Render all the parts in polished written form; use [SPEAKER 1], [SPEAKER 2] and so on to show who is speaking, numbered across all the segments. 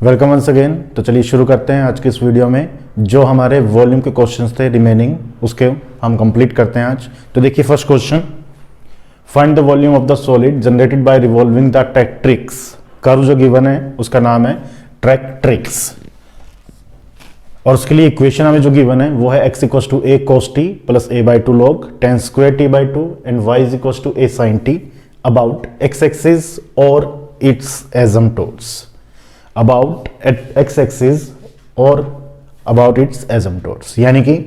[SPEAKER 1] Welcome once again. तो चलिए शुरू करते हैं आज के इस वीडियो में। जो हमारे वॉल्यूम के क्वेश्चंस थे रिमेनिंग, उसके हम कंप्लीट करते हैं आज। तो देखिए first question, find the volume of the solid generated by revolving the tractrix. Curve जो गिवन है उसका नाम है ट्रैक्ट्रिक्स, और उसके लिए इक्वेशन हमें जो गिवन है वो है x equal to a cos t plus a by two log tan square t by two and y is equal to a sin t about x axis और its asymptotes. About x axis और about its asymptotes, यानी कि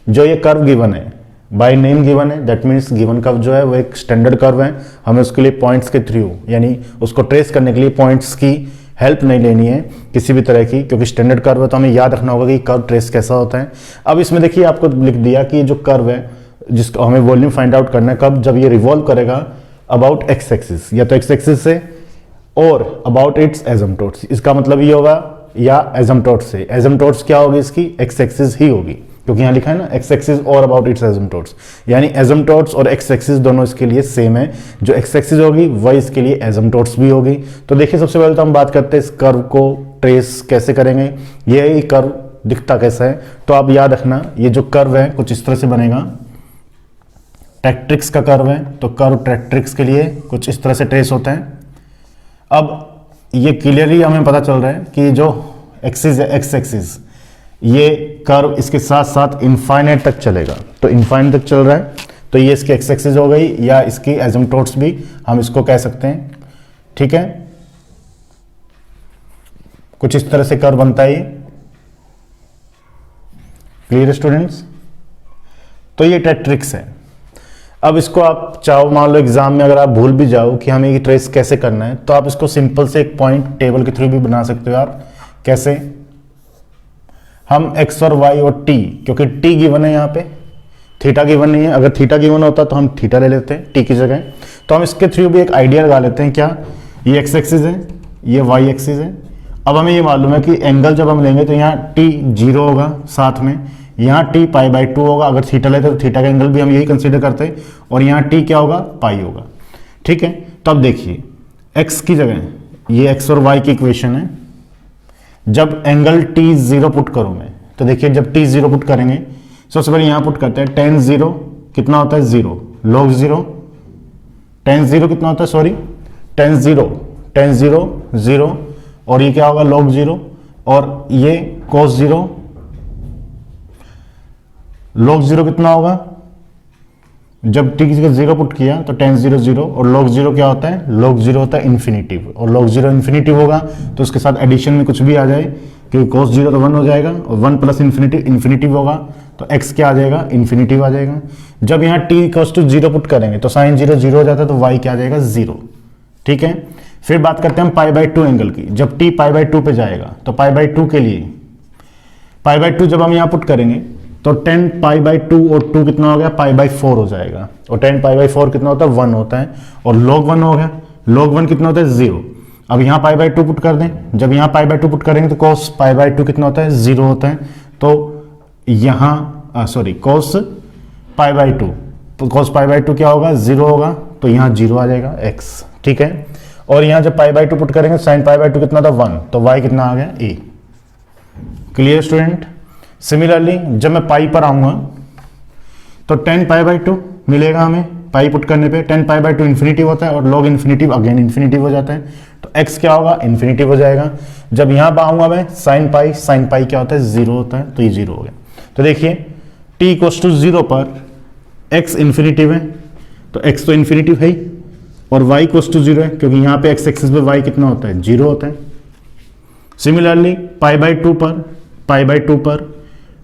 [SPEAKER 1] जो ये curve given है by name given है, that means given curve जो है वो एक स्टैंडर्ड कर्व है। हमें उसके लिए पॉइंट्स के थ्रू, यानी उसको ट्रेस करने के लिए पॉइंट्स की हेल्प नहीं लेनी है किसी भी तरह की, क्योंकि स्टैंडर्ड कर्व है तो हमें याद रखना होगा कि कर्व ट्रेस कैसा होता है। अब इसमें देखिए आपको लिख दिया कि ये जो कर्व है जिसको हमें वॉल्यूम फाइंड आउट करना है कब, जब ये रिवॉल्व करेगा अबाउट एक्स एक्सिस, या तो एक्स एक्सिस से और अबाउट इट्स एसिम्पटोट्स। इसका मतलब ये होगा या एसिम्पटोट्स से। एसिम्पटोट्स क्या होगी इसकी, एक्स एक्सिस ही होगी, क्योंकि यहाँ लिखा है ना एक्स एक्सिस और अबाउट इट्स एसिम्पटोट्स, यानी एसिम्पटोट्स और एक्स एक्सिस दोनों इसके लिए सेम है। जो एक्स एक्सिस होगी वही इसके लिए एसिम्पटोट्स भी होगी। तो देखिए सबसे पहले तो हम बात करते हैं इस कर्व को ट्रेस कैसे करेंगे, ये कर्व दिखता कैसा है। तो आप याद रखना ये जो कर्व है कुछ इस तरह से बनेगा, ट्रैक्ट्रिक्स का कर्व है, तो कर्व ट्रैक्ट्रिक्स के लिए कुछ इस तरह से ट्रेस होता है। अब ये क्लियरली हमें पता चल रहा है कि जो एक्सिस है एक्स एक्सिस, ये कर्व इसके साथ साथ इनफाइनाइट तक चलेगा, तो इनफाइनाइट तक चल रहा है, तो ये इसकी एक्स एक्सिस हो गई, या इसकी एसिम्पटोट्स भी हम इसको कह सकते हैं। ठीक है, कुछ इस तरह से कर्व बनता है ये। क्लियर स्टूडेंट्स, तो ये ट्रैक्ट्रिक्स है। अब इसको आप चाहो, मान लो एग्जाम में अगर आप भूल भी जाओ कि हमें ये ट्रेस कैसे करना है, तो आप इसको सिंपल से एक पॉइंट टेबल के थ्रू भी बना सकते हो आप। कैसे, हम x और y और t, क्योंकि t गिवन है यहाँ पे, थीटा गिवन नहीं है। अगर थीटा गिवन होता तो हम थीटा ले लेते हैं t की जगह। तो हम इसके थ्रू भी एक आइडिया लगा लेते हैं। क्या, ये x एक्सिस है, ये y एक्सिस है। अब हमें ये मालूम है कि एंगल जब हम लेंगे तो यहाँ t 0 होगा, साथ में यहाँ t पाई बाई 2 होगा। अगर थीटा लेते तो थीटा का एंगल भी हम यही कंसीडर करते हैं, और यहाँ t क्या होगा, पाई होगा। ठीक है, तो अब देखिए x की जगह ये x और y की इक्वेशन है। जब एंगल t 0 पुट करूं मैं, तो देखिए जब t 0 पुट करेंगे, सबसे पहले यहां पुट करते हैं tan 0 कितना होता है 0, log 0 tan 0 कितना होता है, सॉरी tan 0 0, और ये क्या होगा log 0, और ये cos 0 log 0 कितना होगा, जब t की जगह 0 पुट किया तो tan 0 0, और log 0 क्या होता है, log 0 होता है इन्फिनिटिव, और log 0 इन्फिनिटिव होगा तो उसके साथ एडिशन में कुछ भी आ जाए, क्योंकि cos 0 तो 1 हो जाएगा, और 1 प्लस इन्फिनिटिव होगा तो x क्या आ जाएगा, इन्फिनिटिव आ जाएगा। जब यहाँ t इक्वल्स टू 0 पुट करेंगे तो साइन 0 0 हो जाता है, तो y क्या आ जाएगा 0। ठीक है, फिर बात करते हैं हम पाई बाई 2 एंगल की। जब t पाई बाई 2 पे जाएगा तो पाई बाई 2 के लिए पाई बाई 2 जब हम यहाँ पुट करेंगे तो 10 पाई बाई 2 और 2 कितना हो गया, पाई बाई 4 हो जाएगा, और 10 पाई बाई 4 कितना होता है 1 होता है, और log 1 हो गया, log 1 कितना होता है 0। अब यहाँ पाई बाई 2 पुट कर दें, जब यहाँ पाई बाई 2 पुट करेंगे तो cos पाई बाई 2 कितना होता है 0 होता है, तो यहाँ सॉरी cos पाई बाई 2, तो cos पाई बाई 2 क्या होगा 0 होगा, तो यहाँ 0 आ जाएगा x। ठीक है, और यहाँ जब पाई बाई 2 पुट करेंगे साइन पाई बाई 2 कितना था 1, तो y कितना आ गया a। Clear student. सिमिलरली जब मैं पाई पर आऊंगा तो 10 पाई बाई 2 मिलेगा हमें, पाई पुट करने पे 10 पाई बाई 2 इन्फिनिटिव होता है, और log इन्फिनिटिव अगेन इन्फिनिटिव हो जाता है, तो x क्या होगा इन्फिनिटिव हो जाएगा। जब यहाँ पर आऊंगा मैं साइन पाई क्या होता है 0 होता है, तो ये 0 हो गया। तो देखिए t इक्वल्स टू 0 पर x इन्फिनिटिव है, तो x तो इन्फिनिटिव है ही, और y इक्वल्स टू 0 है, क्योंकि यहाँ पे x एक्सिस पे y कितना होता है 0 होता है। सिमिलरली पाई बाई 2 पर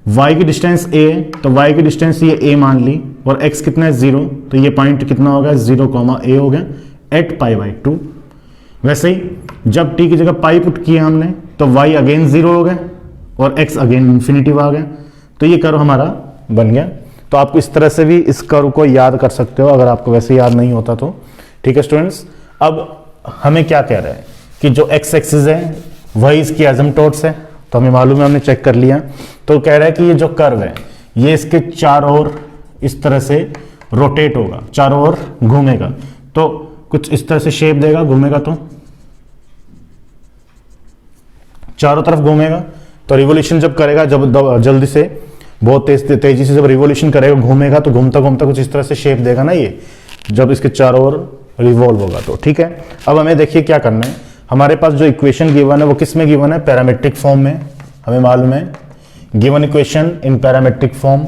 [SPEAKER 1] y की डिस्टेंस a है, तो y की डिस्टेंस ये a मान ली, और x कितना है 0, तो ये पॉइंट कितना हो गया 0, a हो गया एट पाई बाई 2। वैसे ही जब t की जगह पाई पुट किया हमने तो y अगेन 0 हो गया, और x अगेन इन्फिनिटिव आ गया, तो ये कर्व हमारा बन गया। तो आप इस तरह से भी इस कर्व को याद कर सकते हो, अगर आपको वैसे याद नहीं होता तो। ठीक है स्टूडेंट्स, अब हमें क्या कह रहा है कि जो x एक्सिस है वही इसकी एसिम्पटोट्स है, तो हमें मालूम है, हमने चेक कर लिया। तो कह रहा है कि ये जो कर्व है ये इसके चारों ओर इस तरह से रोटेट होगा, चारों ओर घूमेगा, तो कुछ इस तरह से शेप देगा, घूमेगा तो चारों तरफ घूमेगा, तो रिवोल्यूशन जब करेगा, जब जल्दी से बहुत तेजी से जब रिवोल्यूशन करेगा, घूमेगा, तो घूमता घूमता कुछ इस तरह से शेप देगा ना ये, जब इसके चारों ओर रिवॉल्व होगा तो। ठीक है, अब हमें देखिए क्या करना है। हमारे पास जो इक्वेशन गिवन है वो किस में गिवन है? पैरामेट्रिक फॉर्म में। हमें मालूम है given equation in parametric form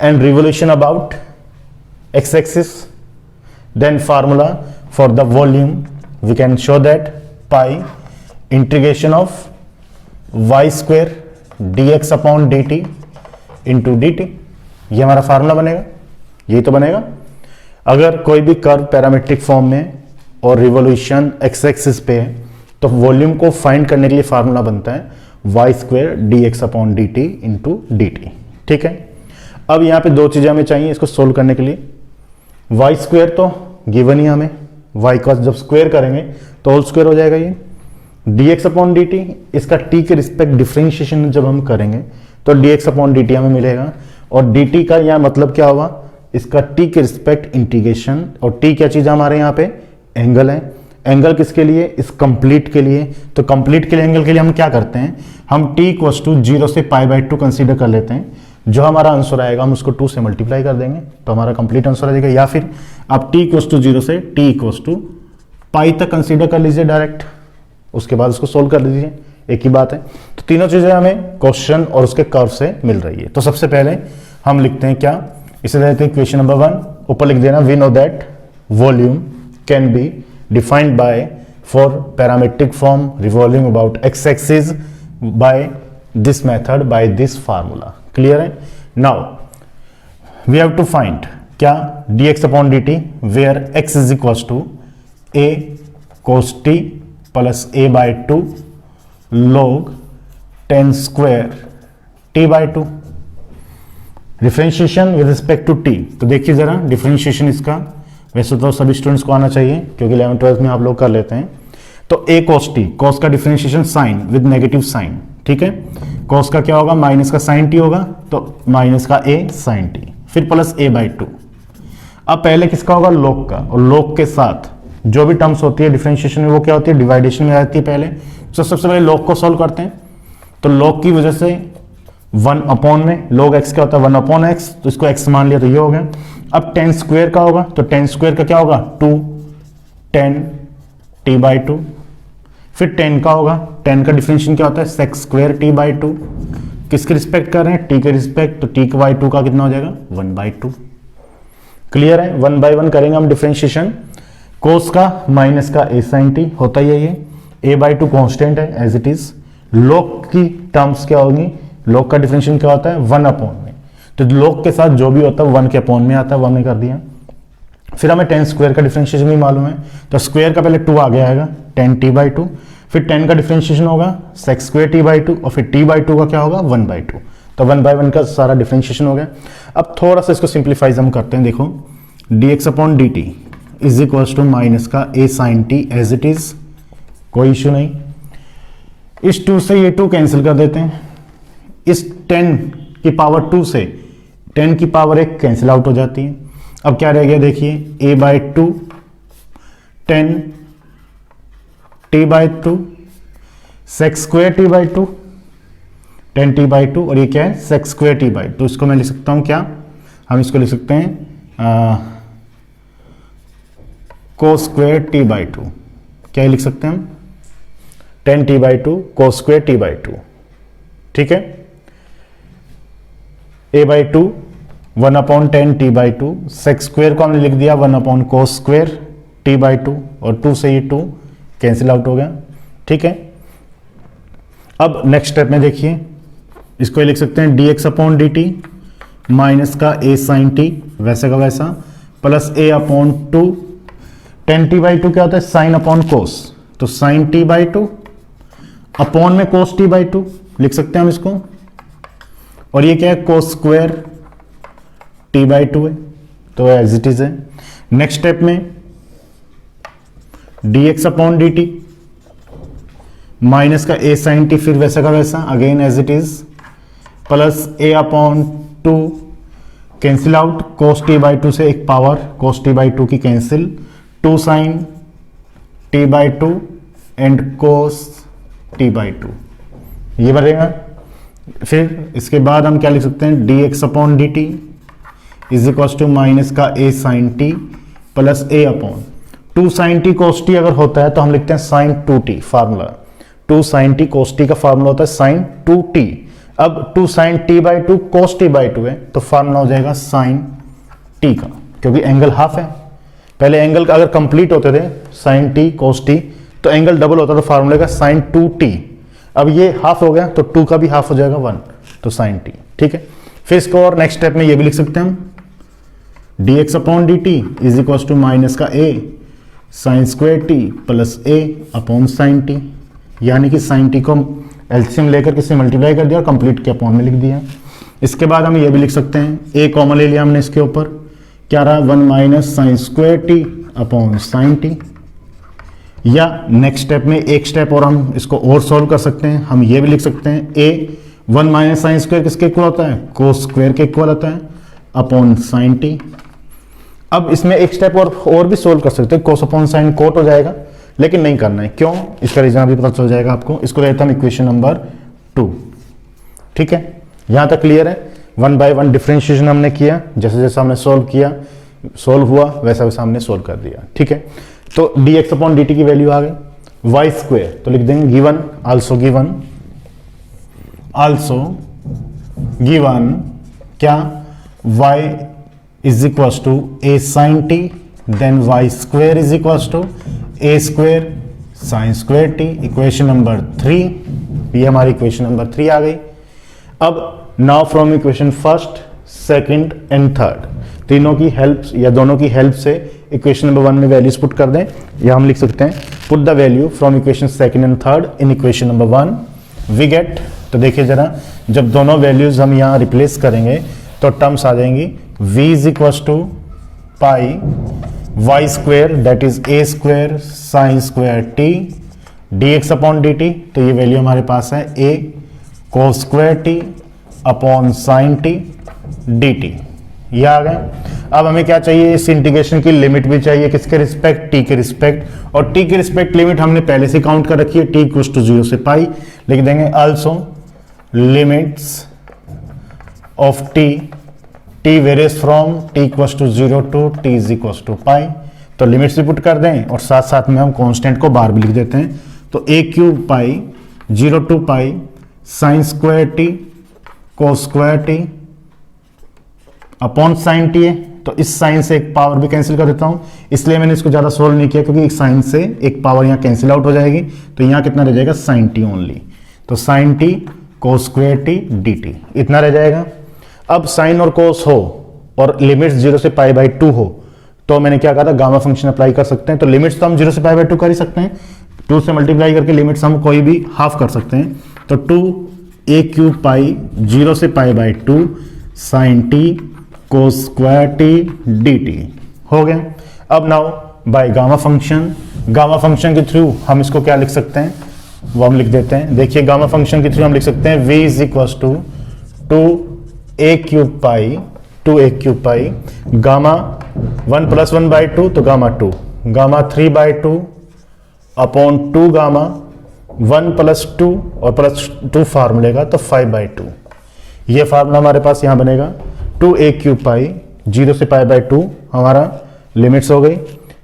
[SPEAKER 1] and revolution about x axis, then formula for the volume we can show that pi integration of y square d x upon d t into d t. ये हमारा formula बनेगा, यही तो बनेगा। अगर कोई भी curve parametric form में और रिवोल्यूशन एक्स एक्सिस पे है तो वॉल्यूम को फाइंड करने के लिए फार्मूला बनता है y square d x upon d t into d t. ठीक है, अब यहाँ पे दो चीजें हमें चाहिए इसको सोल्व करने के लिए। वाई स्क्वेयर तो गिवन ही हमें, वाई का जब स्क्वेयर करेंगे तो होल स्क्वेयर हो जाएगा ये। D x upon d t, इसका टी के रिस्पेक्ट डिफ्रेंशिएशन जब हम करेंगे तो d x upon d T हमें मिलेगा, और डी टी का यहाँ मतलब क्या होगा? इसका टी के रिस्पेक्ट इंटीग्रेशन, और टी क्या चीज हमारे यहाँ पे? एंगल है। एंगल किसके लिए? इस कंप्लीट के लिए। तो कंप्लीट के लिए एंगल के लिए हम क्या करते हैं? हम t इक्वल्स टू 0 से π/2 कंसीडर कर लेते हैं। जो हमारा आंसर आएगा हम उसको 2 से मल्टीप्लाई कर देंगे तो हमारा कंप्लीट आंसर आ जाएगा। या फिर आप t इक्वल्स टू 0 से t इक्वल्स टू पाई तक कंसीडर कर लीजिए डायरेक्ट, उसके बाद उसको सोल्व कर लीजिए, एक ही बात है। तो तीनों चीजें हमें क्वेश्चन और उसके कर्व से मिल रही है। तो सबसे पहले हम लिखते हैं क्या? इसे देते हैं इक्वेशन नंबर 1, ऊपर लिख देना we know that volume can be defined by for parametric form revolving about x axis by this method by this formula. Clear है? Now we have to find क्या? dx upon dt where x is equals to a cos t plus a by 2 log 10 square t by 2। Differentiation with respect to t, तो देखिए जरा differentiation इसका, वैसे तो सभी students को आना चाहिए क्योंकि 11th-12th में आप लोग कर लेते हैं। तो a cos t, cos का differentiation sine with negative sine. ठीक है, cos का क्या होगा? माइनस का साइन t होगा, तो माइनस का a साइन t, फिर प्लस a बाई 2। अब पहले किसका होगा? log का, और log के साथ जो भी टर्म्स होती है डिफरेंशिएशन में वो क्या होती है? डिवाइडेशन में आती है पहले। तो सबसे पहले log को सॉल्व करते हैं। तो log की वजह से 1 अपॉन में log x क्या होता है? 1 अपॉन x, तो इसको x मान लिया तो ये हो गया। अब 10 स्क्वायर का होगा, तो 10 स्क्वायर का क्या होगा? 2 10 t बाई 2। फिर 10 का होगा, 10 का डिफरेंशिएशन क्या होता है? Sec square t by 2। किसके रिस्पेक्ट कर रहे हैं? t के रिस्पेक्ट, तो t बाई 2 का कितना हो जाएगा? 1 बाई 2। क्लियर है? 1 बाई 1 करेंगे हम डिफरेंशिएशन। कोस का माइनस का a साइन t होता ही है ये, a बाई 2 कॉन्स्टेंट है एज इट इज। log की टर्म्स क्या होगी? log का डिफरेंशिएशन क्या होता है? 1 अपॉन में, तो log के साथ जो भी होता है 1 के अपॉन में आता है, 1 में कर दिया। फिर हमें 10 स्क्वायर का डिफरेंशिएशन भी मालूम है, तो स्क्वायर का पहले 2 आ गया आएगा 10 t बाई 2, फिर 10 का डिफरेंशिएशन होगा सेक स्क्वायर t बाई 2, और फिर t बाई 2 का क्या होगा? 1 बाई 2। तो 1 बाई 1 का सारा डिफरेंशिएशन हो गया। अब थोड़ा सा इसको सिंप्लीफाइज हम करते हैं। देखो dx upon dt is equals to minus का a sine t as it is, कोई इश्यू नहीं। इस 2 से ये 2 कैंसिल कर देते हैं, इस 10 की पावर 2 से 10 की पावर 1 कैंसिल आउट हो जाती है। अब क्या रह गया? देखिए a by 2 10 t by 2 sec square t by 2 10 t by 2, और ये क्या है? Sec square t by 2। इसको मैं लिख सकता हूं क्या? हम इसको लिख सकते हैं कोस स्क्वायर t बाई 2। क्या लिख सकते हैं हम? 10 t by 2 cos square t by 2। ठीक है, a by 2 1 upon 10 t by 2, sec square को हमने लिख दिया 1 upon cos square t by 2, और 2 से ये 2 कैंसिल आउट हो गया। ठीक है, अब नेक्स्ट स्टेप में देखिए, इसको लिख सकते हैं dx अपॉन dt माइनस का a साइन t वैसे का वैसा, plus a upon 2 10 t by 2 क्या होता है? साइन अपॉन कोस, तो साइन t बाई 2 अपॉन में कोस t बाई 2 लिख सकते हैं हम इसको, और ये क्या है? कोस स्क्वायर t बाई 2 है, तो एज इट इज है। नेक्स्ट स्टेप में dx अपॉन dt माइनस का a साइन t, फिर वैसा का वैसा again as it is, plus a upon 2 cancel out, cos t by 2 से एक पावर कोस t बाई 2 की cancel, 2 sine t by 2 and cos t by 2। ये बनेगा। फिर इसके बाद हम क्या लिख सकते हैं, d x upon d t is equal to minus का a sine t plus a upon 2 sine t cos t अगर होता है तो हम लिखते हैं sine 2t। Formula 2 sine t cos t का फार्मूला होता है साइन 2t। अब 2 sine t by 2 cos t by 2 है तो फार्मूला हो जाएगा साइन टी का, क्योंकि एंगल हाफ है। पहले एंगल अगर कंप्लीट होते थे साइन टी कोस टी तो एंगल डबल होता तो फार्मूले का साइन 2t। अब ये हाफ हो गया तो 2 का भी हाफ हो जाएगा 1, तो साइन टी। ठीक है, फिर इसको और नेक्स्ट स्टेप में ये भी लिख सकते हैं हम, d x upon d t is equal to minus का a sine square t plus a upon sine t, यानी कि साइन टी को एलसीएम लेकर किसी मल्टीप्लाई कर दिया और कंप्लीट के अपॉन में लिख दिया। इसके बाद हम ये भी लिख सकते हैं, ए कॉमन ले लिया हमने इसके ऊपर, क्या रहा 1 minus sine square t upon sine T. या नेक्स्ट स्टेप में एक स्टेप और हम इसको और सॉल्व कर सकते हैं, हम ये भी लिख सकते हैं ए 1 माइनस साइन स्क्वायर किसके इक्वल होता है, कोस स्क्वायर के इक्वल होता है अपॉन साइन टी। अब इसमें एक स्टेप और भी सोल्व कर सकते हैं, कोस अपॉन साइन कोट हो जाएगा, लेकिन नहीं करना है। क्यों, इसका रीजन अभी पता चल जाएगा आपको। इसको लेते हम इक्वेशन नंबर 2। ठीक है, यहां तक क्लियर है। 1 बाय 1 डिफरेंशिएशन हमने किया, जैसे जैसे हमने सोल्व किया, सोल्व हुआ वैसा वैसा हमने सोल्व कर दिया। ठीक है, तो d x upon d t की वैल्यू आ गई वाई स्क्वेयर, तो लिख देंगे गिवन गिवन क्या, y is equal to a sine t, then y square is equal to a square sine square t. Equation number 3, ये हमारी इक्वेशन नंबर 3 आ गई। अब now from equation first, second and third, तीनों की help या दोनों की हेल्प से इक्वेशन नंबर 1 में वैल्यूज पुट कर दें, या हम लिख सकते हैं put the value from equation second and third in equation number 1 we get. तो देखिए जरा, जब दोनों वैल्यूज हम यहाँ रिप्लेस करेंगे तो टर्म्स आ जाएंगी v is equal to pi y square that is a square sine square t d x upon d t. तो ये वैल्यू हमारे पास है a cos square t upon sine t d t, ये आ गए। अब हमें क्या चाहिए, इस इंटीग्रेशन की लिमिट भी चाहिए, किसके रिस्पेक्ट, टी के रिस्पेक्ट, और टी के रिस्पेक्ट लिमिट हमने पहले से काउंट कर रखी है, टी इक्वल टू 0 से पाई। लिख देंगे also limits of t various from t equals to 0 to t is equals to pi. तो लिमिट्स भी पुट कर दें और साथ साथ में हम कांस्टेंट को बार भी लिख देते हैं। तो a cube pi 0 to pi sine square t cos square t upon sine t है। तो इस साइन से एक पावर भी कैंसिल कर देता हूं, इसलिए मैंने इसको ज्यादा सोल्व नहीं किया, क्योंकि एक साइन से एक पावर यहाँ कैंसिल आउट हो जाएगी। तो यहाँ कितना रह जाएगा, साइन टी ओनली। तो sine t cos square t d t इतना रह जाएगा। अब साइन और कोस हो और लिमिट्स 0 से पाई बाई 2 हो, तो मैंने क्या कहा था, गामा फंक्शन अप्लाई कर सकते हैं। तो लिमिट्स तो हम 0 से पाई बाई 2 कर ही सकते हैं, 2 से मल्टीप्लाई करके लिमिट्स हम कोई भी हाफ कर सकते हैं। तो 2 ए क्यूब पाई 0 से pi by 2 sine t cos square t d t हो गया। अब नाउ बाय गामा फंक्शन के थ्रू हम इसको क्या लिख सकते हैं, वो हम लिख देते हैं। देखिए गामा फंक्शन के थ्रू हम लिख सकते हैं v is equal to 2a cube pi gamma 1 plus 1 by 2 तो gamma 2 gamma 3 by 2 upon 2 gamma 1 plus 2 और प्लस 2 फार्मूले का तो 5 बाई 2। ये फार्मूला हमारे पास यहाँ बनेगा 2a क्यूब पाई 0 से पाई बाई 2 हमारा लिमिट्स हो गई।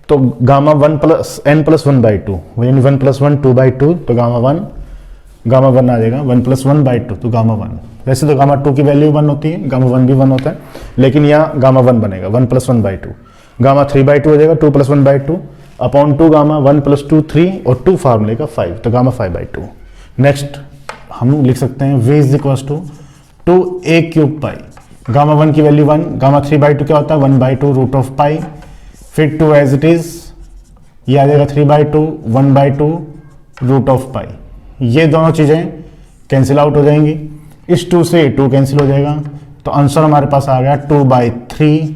[SPEAKER 1] तो gamma 1 plus n plus 1 by 2 यानी 1 प्लस 1 2 बाई 2 तो गामा 1 आ जाएगा 1 प्लस 1 बाई 2 तो गामा 1। वैसे तो गामा 2 की वैल्यू 1 होती है, गामा 1 भी 1 होता है, लेकिन यहाँ गामा 1 बनेगा 1 प्लस 1 बाई 2। गामा 3 बाई 2 हो जाएगा 2 plus 1 by 2 upon 2 gamma 1 plus 2 3 और 2 फार्मूले का 5 तो गामा 5 बाई 2। नेक्स्ट हम लिख सकते हैं v is equal to 2a cube pi gamma 1 की वैल्यू 1 गामा 3 बाई 2 क्या होता है 1 बाई 2 रूट ऑफ पाई, फिर 2 एज इट इज ये आ जाएगा 3 बाई 2 1 बाई 2 रूट ऑफ पाई। ये दोनों चीज़ें कैंसिल आउट हो जाएंगी, इस 2 से 2 कैंसिल हो जाएगा। तो आंसर हमारे पास आ गया 2 बाई 3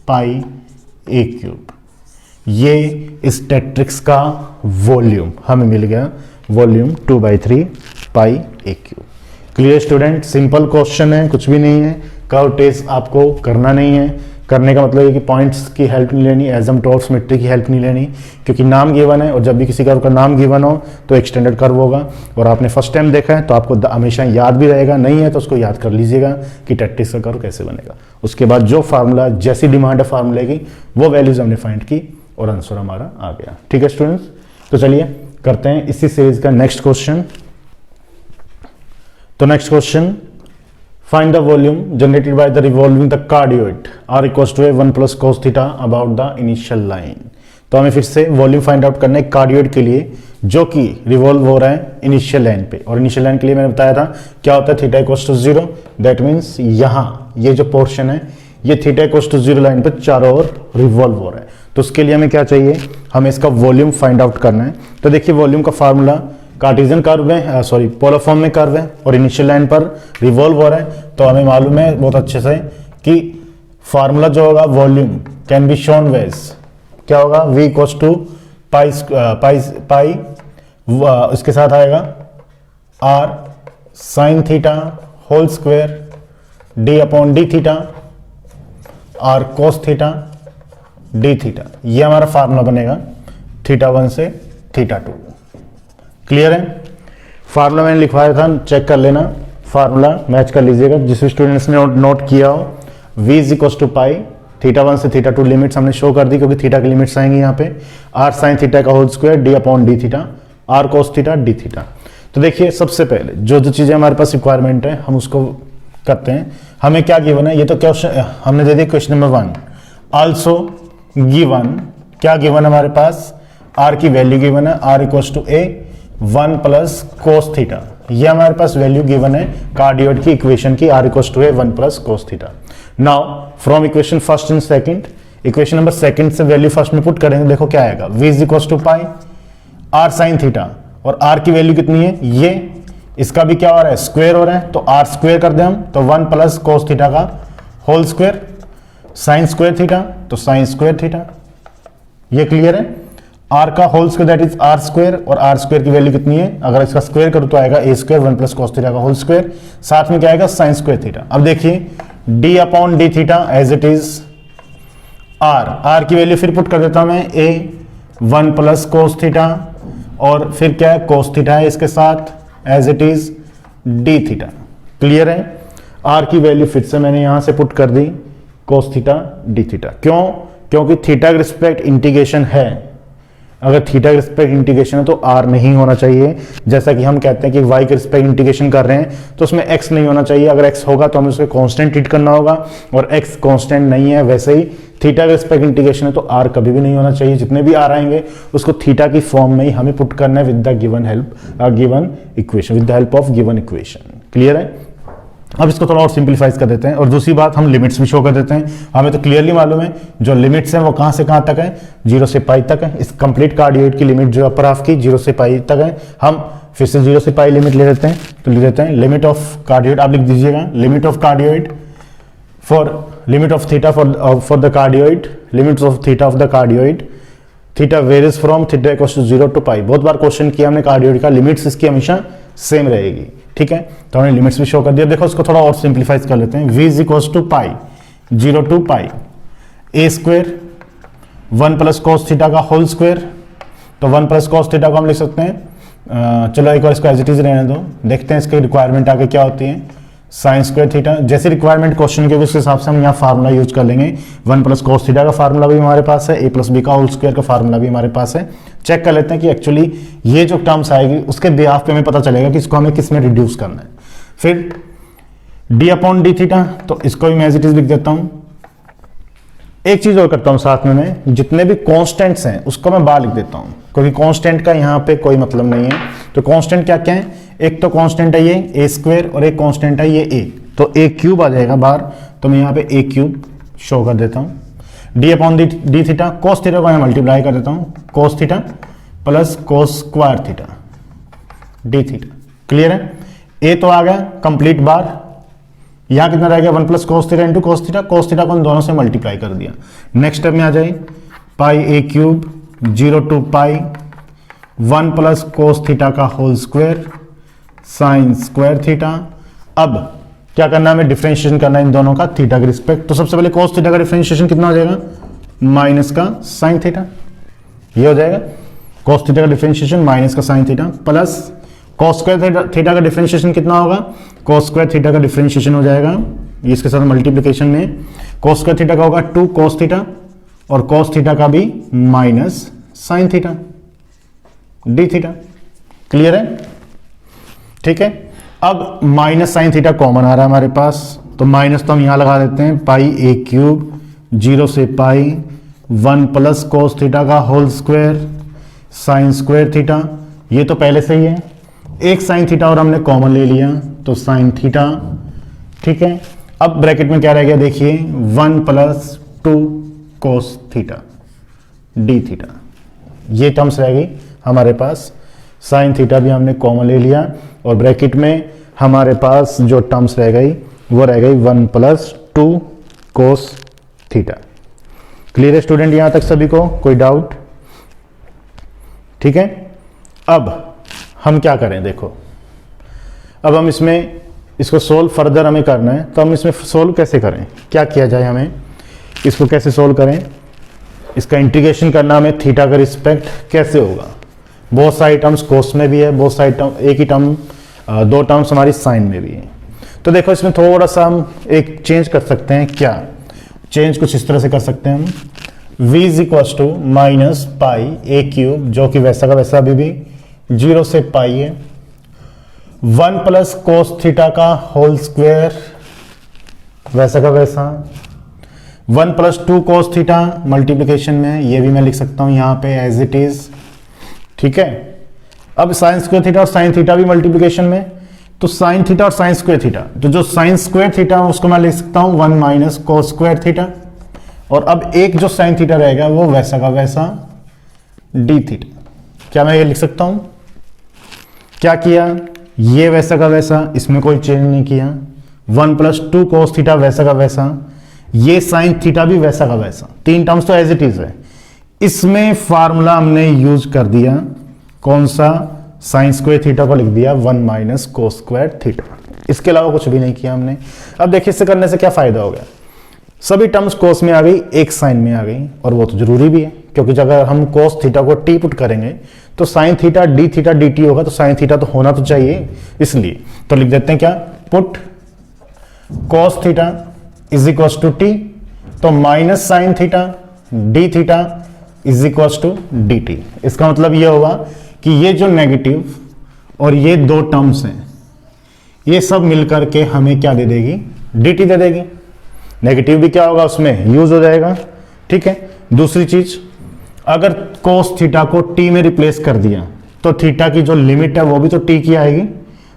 [SPEAKER 1] पाई ए क्यूब। ये इस टेट्रिक्स का वॉल्यूम हमें मिल गया, volume 2 by 3 pi a cube. Clear student, simple question है, कुछ भी नहीं है, कर्व टेस्ट आपको करना नहीं है, करने का मतलब है कि पॉइंट्स की हेल्प नहीं लेनी, एजम्प्टोर सिमेट्री की हेल्प नहीं लेनी, क्योंकि नाम गिवन है और जब भी किसी कर्व का नाम गिवन हो तो एक स्टैंडर्ड कर्व होगा और आपने फर्स्ट टाइम देखा है तो आपको हमेशा याद भी रहेगा, नहीं है तो उसको याद कर लीजिएगा कि टेट्रिक्स का कर्व कैसे बनेगा। उसके बाद जो फार्मूला जैसी डिमांड है फार्मूले की वो वैल्यूज हमने फाइंड की और आंसर हमारा आ गया। ठीक है स्टूडेंट्स, तो चलिए करते हैं इसी सीरीज का नेक्स्ट क्वेश्चन। तो next question, find the volume generated by the revolving the cardioid r equals to a 1 plus cos theta about the initial line। तो हमें फिर से वॉल्यूम फाइंड आउट करना है कार्डियोइड के लिए जो कि रिवॉल्व हो रहा है इनिशियल लाइन पे, और इनिशियल लाइन के लिए मैंने बताया था क्या होता है theta equals to 0, that means यहाँ ये जो पोर्शन है ये थीटा इक्वल्स टू 0 लाइन पे चारों ओर रिवॉल्व हो रहा है। तो उसके लिए हमें क्या चाहिए, हमें इसका वॉल्यूम फाइंड आउट करना है। तो देखिए वॉल्यूम का फार्मूला कार्टेशियन कर्व है, सॉरी पोलर फॉर्म में कर्व है और इनिशियल लाइन पर रिवॉल्व हो रहा है, तो हमें मालूम है बहुत अच्छे से कि फार्मूला जो होगा वॉल्यूम कैन बी शोन वेज क्या होगा, v इक्वल्स टू पाई इसके साथ आएगा r sine theta whole square d upon d theta r cos theta d theta, ये हमारा फार्मूला बनेगा थीटा 1 से थीटा 2। क्लियर है, फार्मूला मैंने लिखवाया था, चेक कर लेना, फार्मूला मैच कर लीजिएगा जिस स्टूडेंट्स ने नोट किया हो। v is equals to pi theta 1 से थीटा 2 लिमिट्स हमने शो कर दी क्योंकि थीटा की लिमिट्स आएंगी यहाँ पे, r साइन थीटा का whole square d upon d theta r cos theta d theta. तो देखिए सबसे पहले जो जो चीजें हमारे पास रिक्वायरमेंट है हम उसको करते हैं। हमें क्या गिवन है, ये तो क्वेश्चन हमने दे दिया क्वेश्चन नंबर 1, आल्सो गिवन, क्या गिवन हमारे पास, r की वैल्यू गिवन है r equals to a 1 plus cos theta, ये हमारे पास वैल्यू गिवन है कार्डियोइड की इक्वेशन की, r equals to a 1 plus cos theta. Now from equation first and second, equation number second से वैल्यू फर्स्ट में put करेंगे, देखो क्या आएगा, v is equals to pi r sine theta, और r की वैल्यू कितनी है, ये इसका भी क्या हो रहा है स्क्वायर हो रहा है, तो r स्क्वायर कर दें हम, तो 1 प्लस कोस थीटा का whole square, sine square theta तो साइन स्क्वायर थीटा, ये क्लियर है। r का whole square that is r square, और r स्क्वायर की वैल्यू कितनी है, अगर इसका स्क्वायर करूं तो आएगा a square 1 plus cos theta का होल स्क्वायर, साथ में क्या आएगा साइन स्क्वायर थीटा। अब देखिए d upon d theta as it is r की वैल्यू फिर पुट कर देता हूं मैं a 1 प्लस कोस थीटा, और फिर क्या है कोस थीटा है इसके साथ as it is d theta. Clear है, r की वैल्यू फिर से मैंने यहां से पुट कर दी कोस थीटा डी थीटा, क्यों, क्योंकि थीटा के रिस्पेक्ट इंटीग्रेशन है, अगर थीटा के रिस्पेक्ट इंटीग्रेशन है तो r नहीं होना चाहिए, जैसा कि हम कहते हैं कि y के रिस्पेक्ट इंटीग्रेशन कर रहे हैं तो उसमें x नहीं होना चाहिए, अगर x होगा तो हमें उसको कांस्टेंट ट्रीट करना होगा, और x कांस्टेंट नहीं है, वैसे ही थीटा के रिस्पेक्ट इंटीग्रेशन है तो r कभी भी नहीं होना चाहिए, जितने भी r आएंगे उसको थीटा की फॉर्म में ही हमें पुट करना है with the given equation, with the help of given equation. Clear है, अब इसको थोड़ा और सिंपलीफाइज कर देते हैं, और दूसरी बात हम लिमिट्स भी शो कर देते हैं। हमें तो क्लियरली मालूम है जो लिमिट्स हैं वो कहाँ से कहाँ तक है, 0 से पाई तक है। इस कंप्लीट कार्डियोइड की लिमिट जो अपर हाफ की 0 से पाई तक है, हम फिर से 0 से पाई लिमिट ले लेते हैं, तो ले लेते हैं लिमिट ऑफ कार्डियोइड, आप लिख दीजिएगा limit of cardioid for limit of theta for the cardioid, limits of theta of the cardioid, theta varies from theta equals to 0 to pi. बहुत बार क्वेश्चन किया हमने कार्डियोइड का, लिमिट्स इसकी हमेशा सेम रहेगी, ठीक है, तो हमने लिमिट्स भी शो कर दिया। देखो इसको थोड़ा और सिंप्लीफाइज कर लेते हैं, v is equals to pi 0 to pi a square 1 plus cos theta का होल स्क्वायर, तो 1 प्लस कोस थीटा को हम लिख सकते हैं, चलो एक बार इसको एज इट इज रहने दो, देखते हैं इसकी रिक्वायरमेंट आगे क्या होती है, साइन स्क्वायर थीटा, जैसे रिक्वायरमेंट क्वेश्चन के उस हिसाब से हम यहाँ फार्मूला यूज कर लेंगे। 1 प्लस कोस थीटा का फार्मूला भी हमारे पास है, a प्लस बी का होल स्क्वायर का फार्मूला भी हमारे पास है। चेक कर लेते हैं कि एक्चुअली ये जो टर्म्स आएगी उसके बिहाफ पे हमें पता चलेगा कि इसको हमें किस में रिड्यूस करना है। फिर d अपॉन डी थीटा, तो इसको भी मैं एज इट इज लिख देता हूँ। एक चीज और करता हूँ साथ में, मैं जितने भी कॉन्स्टेंट्स हैं उसको मैं बाहर लिख देता हूँ, क्योंकि कांस्टेंट का यहाँ पे कोई मतलब नहीं है। तो कांस्टेंट क्या क्या है, एक तो कांस्टेंट है ये a स्क्वायर, और एक कांस्टेंट है ये a, तो a क्यूब आ जाएगा बाहर, तो मैं यहाँ पे a क्यूब शो कर देता हूँ। d upon d theta, cos theta को मैं मल्टीप्लाई कर देता हूँ, cos theta plus cos square theta d theta. Clear है, a तो आ गया कंप्लीट बार, यहाँ कितना रह गया 1 plus cos theta into cos theta, cos theta को हम दोनों से मल्टीप्लाई कर दिया। नेक्स्ट स्टेप में आ जाए pi a cube 0 to pi 1 plus cos theta का whole square sine square theta. अब क्या करना है हमें, डिफरेंशिएशन करना है इन दोनों का थीटा के रिस्पेक्ट। तो सबसे पहले cos थीटा का डिफरेंशिएशन कितना हो जाएगा, माइनस का साइन थीटा, ये हो जाएगा cos थीटा का डिफरेंशिएशन माइनस का sine theta, plus cos square theta का डिफरेंशिएशन कितना होगा, cos स्क्वायर थीटा का डिफरेंशिएशन हो जाएगा ये इसके साथ मल्टीप्लिकेशन में, cos स्क्वायर थीटा का होगा 2 cos थीटा और cos थीटा का भी minus sine theta d theta. Clear है, ठीक है। अब माइनस साइन थीटा कॉमन आ रहा है हमारे पास, तो माइनस तो हम यहां लगा देते हैं, पाई ए क्यूब 0 से पाई 1 प्लस कोस थीटा का whole square sine square theta, ये तो पहले से ही है। एक साइन थीटा और हमने कॉमन ले लिया तो साइन थीटा, ठीक है। अब ब्रैकेट में क्या रह गया देखिए, 1 प्लस 2 कोस थीटा डी थीटा, ये टर्म्स रह गई हमारे पास। साइन थीटा भी हमने कॉमन ले लिया और ब्रैकेट में हमारे पास जो टर्म्स रह गई वो रह गई 1 प्लस 2 कोस थीटा। क्लियर है स्टूडेंट, यहां तक सभी को कोई डाउट, ठीक है। अब हम क्या करें, देखो अब हम इसमें इसको सोल्व फर्दर हमें करना है, तो हम इसमें सोल्व कैसे करें, क्या किया जाए, हमें इसको कैसे सोल्व करें, इसका इंटीग्रेशन करना हमें थीटा का रिस्पेक्ट कैसे होगा। बहुत सारी टर्म्स कोस में भी है, बहुत सारी टर्म, एक ही टर्म, दो टर्म्स हमारी साइन में भी है। तो देखो इसमें थोड़ा सा हम एक चेंज कर सकते हैं, क्या चेंज कुछ इस तरह से कर सकते हैं हम, v is equal to minus pi a cube, जो कि वैसा का वैसा अभी भी 0 से पाई है, 1 प्लस कोस थीटा का होल स्क्वायर वैसा का वैसा, 1 प्लस 2 कोस थीटा मल्टीप्लिकेशन में, ये भी मैं लिख सकता हूं यहां पे एज इट इज, ठीक है। अब साइन स्क्वायर थीटा और साइन थीटा भी मल्टीप्लिकेशन में, तो साइन थीटा और साइन स्क्वायर थीटा, तो जो साइन स्क्वायर थीटा उसको मैं लिख सकता हूं 1 माइनस कोस स्क्वायर थीटा, और अब एक जो साइन थीटा रहेगा वो वैसा का वैसा डी थीटा। क्या मैं ये लिख सकता हूं, क्या किया, ये वैसा का वैसा, इसमें कोई चेंज नहीं किया, 1 प्लस 2 कोस थीटा वैसा का वैसा, ये साइन थीटा भी वैसा का वैसा, तीन टर्म्स तो एज इट इज है। इसमें फार्मूला हमने यूज कर दिया, कौन सा, साइन स्क्वायर थीटा को लिख दिया 1 माइनस कोस स्क्वायर थीटा, इसके अलावा कुछ भी नहीं किया हमने। अब देखिए इससे करने से क्या फायदा हो गया, सभी टर्म्स कोस में आ गई, एक साइन में आ गई, और वो तो जरूरी भी है क्योंकि अगर हम कोस थीटा को टी पुट करेंगे तो साइन थीटा डी टी होगा, तो साइन थीटा तो होना तो चाहिए, इसलिए तो लिख देते हैं क्या, put cos theta is equal to t, तो minus sine theta d theta is equal to d t. इसका मतलब ये होगा कि ये जो नेगेटिव और ये दो टर्म्स हैं ये सब मिलकर के हमें क्या दे देगी, डी टी दे देगी। नेगेटिव भी क्या होगा उसमें यूज हो जाएगा, ठीक है। दूसरी चीज, अगर कोस थीटा को टी में रिप्लेस कर दिया तो थीटा की जो लिमिट है वो भी तो टी की आएगी,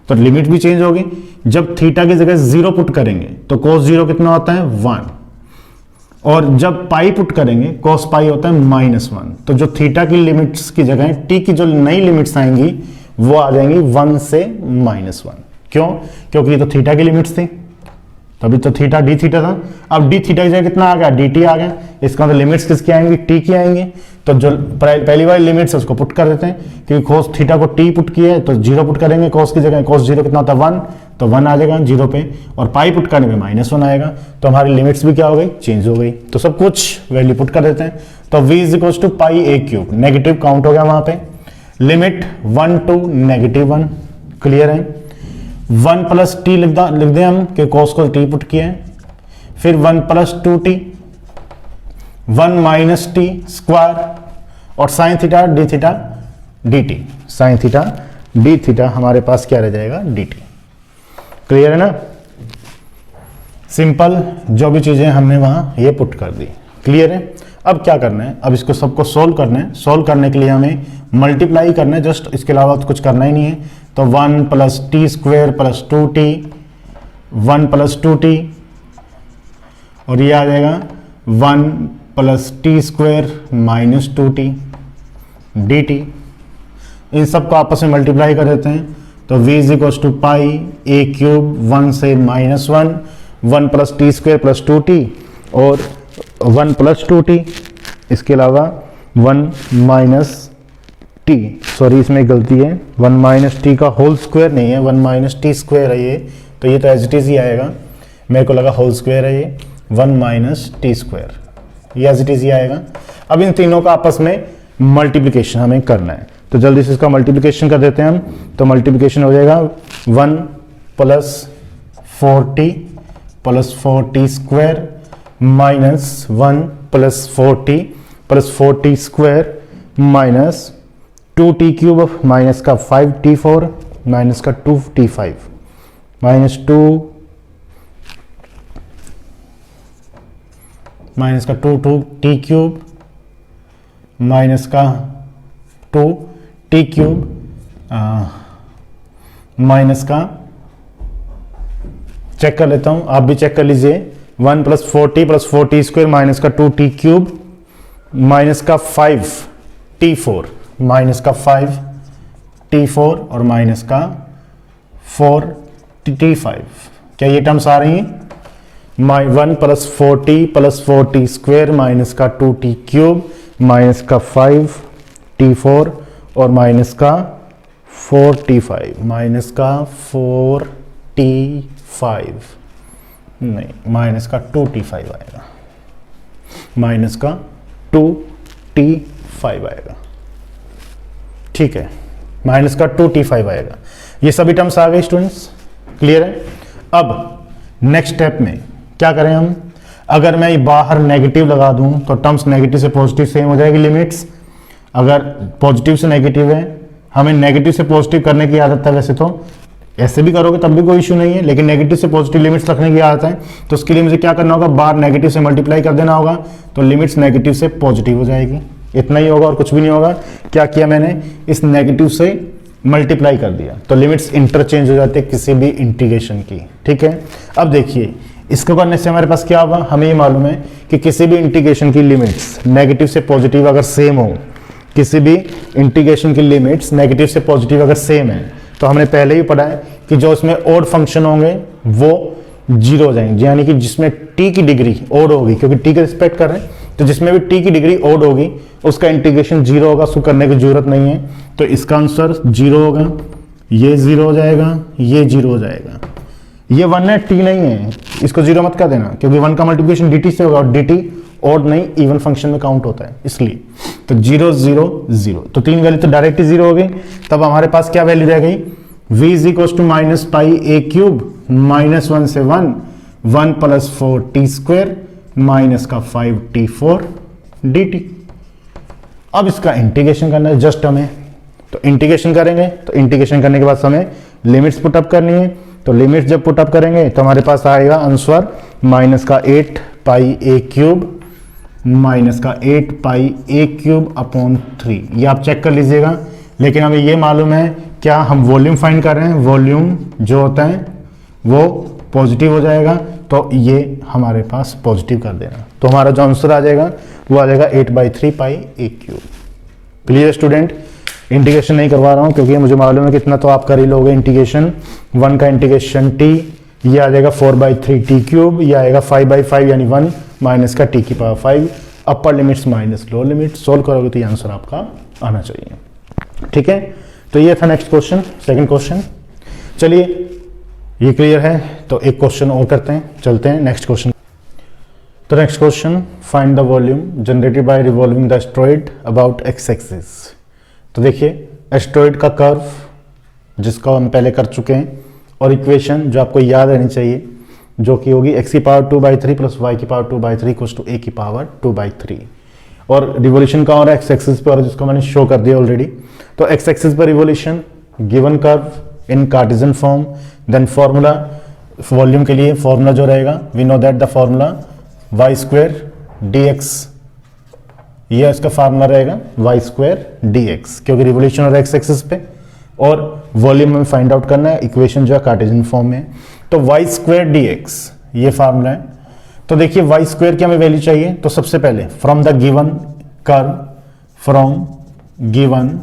[SPEAKER 1] तो लिमिट भी चेंज होगी। जब थीटा की जगह 0 पुट करेंगे तो कोस 0 कितना होता है 1, और जब पाई पुट करेंगे कोस पाई होता है -1। तो जो थीटा की लिमिट्स की जगह टी की जो नई लिमिट्स आएंगी वो आ जाएंगी 1 से -1। क्यों, क्योंकि ये तो थीटा की लिमिट्स थी, तभी तो थीटा डी थीटा था। अब डी थीटा की जगह कितना आ गया, डी टी आ गया, इसका मतलब लिमिट्स किसकी आएंगी, टी की आएंगी। तो जो पहली वाली लिमिट्स है उसको पुट कर देते हैं, क्योंकि कोस थीटा को टी पुट किया है तो 0 पुट करेंगे, कोस की जगह कोस 0 कितना होता है 1, तो 1 आ जाएगा 0 पे, और पाई पुट करने में -1 आएगा, तो हमारी लिमिट्स भी क्या हो गई, चेंज हो गई। तो सब कुछ वैल्यू पुट कर देते हैं, तो v is equal to pi a cube, negative count हो गया वहां पे, लिमिट 1 टू -1, क्लियर है। 1 प्लस टी लिख दें हम कि कोस को टी पुट किया है, फिर 1 plus 2t, 1 minus t square, और sine theta d t, sine theta d theta हमारे पास क्या रह जाएगा, डी टी। क्लियर है ना, सिंपल, जो भी चीजें हमने वहां ये पुट कर दी, क्लियर है। अब क्या करना है, अब इसको सबको सोल्व करना है। सोल्व करने के लिए हमें मल्टीप्लाई करना है जस्ट, इसके अलावा तो कुछ करना ही नहीं है। तो 1 plus t square plus 2t, 1 plus 2t, और ये आ जाएगा 1 plus t square minus 2t d t. इन सबको आपस में मल्टीप्लाई कर देते हैं, तो v is equal to pi a cube 1 से -1, 1 plus t square plus 2t, और 1 प्लस 2t, इसके अलावा 1 माइनस टी, सॉरी इसमें गलती है, 1 माइनस टी का होल स्क्वायर नहीं है, 1 माइनस टी स्क्वायर है ये, तो ये तो एज इट इज ही आएगा, मेरे को लगा होल स्क्वायर है ये, 1 माइनस टी स्क्वायर, ये एज इट इज ही आएगा। अब इन तीनों का आपस में मल्टीप्लिकेशन हमें करना है, तो जल्दी से इसका मल्टीप्लिकेशन कर देते हैं हम। तो मल्टीप्लिकेशन हो जाएगा 1 plus 4t plus 4t square minus 1 plus 4t square minus 2t cube minus का 5t4 माइनस का 2t5 माइनस 2 माइनस का 2t क्यूब माइनस का 2t क्यूब माइनस का, चेक कर लेता हूं, आप भी चेक कर लीजिए, 1 प्लस 4t स्क्वायर माइनस का 2t क्यूब माइनस का 5t4 माइनस का 5t4 और माइनस का 4t5, क्या ये टर्म्स आ रही हैं? 1 प्लस 4t स्क्वायर माइनस का 2t क्यूब माइनस का 5t4 और माइनस का 4t5 माइनस का 4t5 नहीं, माइनस का 2t5 आएगा, माइनस का 2t5 आएगा, ठीक है, माइनस का 2t5 आएगा। ये सभी टर्म्स आ गए स्टूडेंट्स, क्लियर है। अब नेक्स्ट स्टेप में क्या करें हम, अगर मैं बाहर नेगेटिव लगा दूं तो टर्म्स नेगेटिव से पॉजिटिव सेम हो जाएगी लिमिट्स, अगर पॉजिटिव से नेगेटिव है, हमें नेगेटिव से पॉजिटिव करने की आदत है, वैसे तो ऐसे भी करोगे तब भी कोई इशू नहीं है, लेकिन नेगेटिव से पॉजिटिव लिमिट्स रखने की आदत है, तो उसके लिए मुझे क्या करना होगा, बाहर नेगेटिव से मल्टीप्लाई कर देना होगा, तो लिमिट्स नेगेटिव से पॉजिटिव हो जाएगी, इतना ही होगा और कुछ भी नहीं होगा। क्या किया मैंने, इस नेगेटिव से मल्टीप्लाई कर दिया, तो लिमिट्स इंटरचेंज हो जाती है किसी भी इंटीग्रेशन की, ठीक है। अब देखिए इसको करने से हमारे पास क्या होगा, हमें ये मालूम है कि किसी भी इंटीग्रेशन की लिमिट्स नेगेटिव से पॉजिटिव अगर सेम हो, किसी भी इंटीग्रेशन की लिमिट्स नेगेटिव से पॉजिटिव अगर सेम है, तो हमने पहले ही पढ़ा है कि जो इसमें ओड फंक्शन होंगे वो 0 हो जाएंगे, यानी कि जिसमें t की डिग्री ओड होगी, क्योंकि t का रिस्पेक्ट कर रहे हैं, तो जिसमें भी t की डिग्री ओड होगी उसका इंटीग्रेशन 0 होगा, उसको करने की जरूरत नहीं है, तो इसका आंसर 0 होगा, ये 0 हो जाएगा, ये 0 हो जाएगा, ये 1 है, t नहीं है, इसको 0 मत कर देना, क्योंकि 1 का मल्टीप्लिकेशन dt से होगा और dt ओड नहीं इवन फंक्शन में काउंट होता है, इसलिए तो 0 0 0, तो 3 वैल्यू तो डायरेक्ट ही 0 हो गई। तब हमारे पास क्या वैल्यू रह गई, v is equal to minus pi a cube minus 1 से 1 प्लस 4t स्क्वायर माइनस का 5t4 dt। अब इसका इंटीग्रेशन करना है जस्ट हमें, तो इंटीग्रेशन करेंगे, तो इंटीग्रेशन करने के बाद हमें लिमिट्स पुटअप करनी है, तो लिमिट्स जब पुटअप करेंगे तो हमारे पास आएगा आंसर माइनस का 8 पाई a क्यूब माइनस का 8 पाई a क्यूब अपॉन 3, ये आप चेक कर लीजिएगा। लेकिन हमें ये मालूम है क्या, हम वॉल्यूम फाइंड कर रहे हैं, वॉल्यूम जो होता है वो पॉजिटिव हो जाएगा, तो ये हमारे पास पॉजिटिव कर देना, तो हमारा जो आंसर आ जाएगा वो आ जाएगा 8/3 पाई a cube. Clear student, integration नहीं करवा रहा हूँ क्योंकि मुझे मालूम है कितना तो आप कर ही लोगे इंटीग्रेशन, 1 का इंटीग्रेशन t, ये आ जाएगा 4/3 t क्यूब, ये आएगा 5/5 यानी 1 माइनस का t की पावर 5, अपर limits minus lower limit, solve करोगे तो ये आंसर आपका आना चाहिए, ठीक है। तो ये था नेक्स्ट क्वेश्चन, सेकंड क्वेश्चन। चलिए ये क्लियर है, तो एक क्वेश्चन और करते हैं, चलते हैं नेक्स्ट क्वेश्चन। तो next question, find the volume generated by revolving the asteroid about x axis. तो देखिए एस्ट्रॉइड का कर्व जिसका हम पहले कर चुके हैं, और इक्वेशन जो आपको याद रहनी चाहिए जो कि होगी x की पावर 2/3 प्लस y की पावर 2/3 इक्वल्स टू a की पावर 2/3, और रिवोल्यूशन का और x एक्सिस पर, जिसको मैंने शो कर दिया ऑलरेडी। तो x एक्सिस पर revolution, given curve in Cartesian form, then formula volume के लिए, फॉर्मूला जो रहेगा we know that the formula y square dx, ये इसका फार्मूला रहेगा y स्क्वायर dx, क्योंकि रिवोल्यूशन और x एक्सिस पे, और वॉल्यूम में फाइंड आउट करना है, इक्वेशन जो है कार्टेशियन फॉर्म में, तो y स्क्वायर dx ये फार्मूला है। तो देखिए y स्क्वायर की हमें वैल्यू चाहिए, तो सबसे पहले from the given curve, from given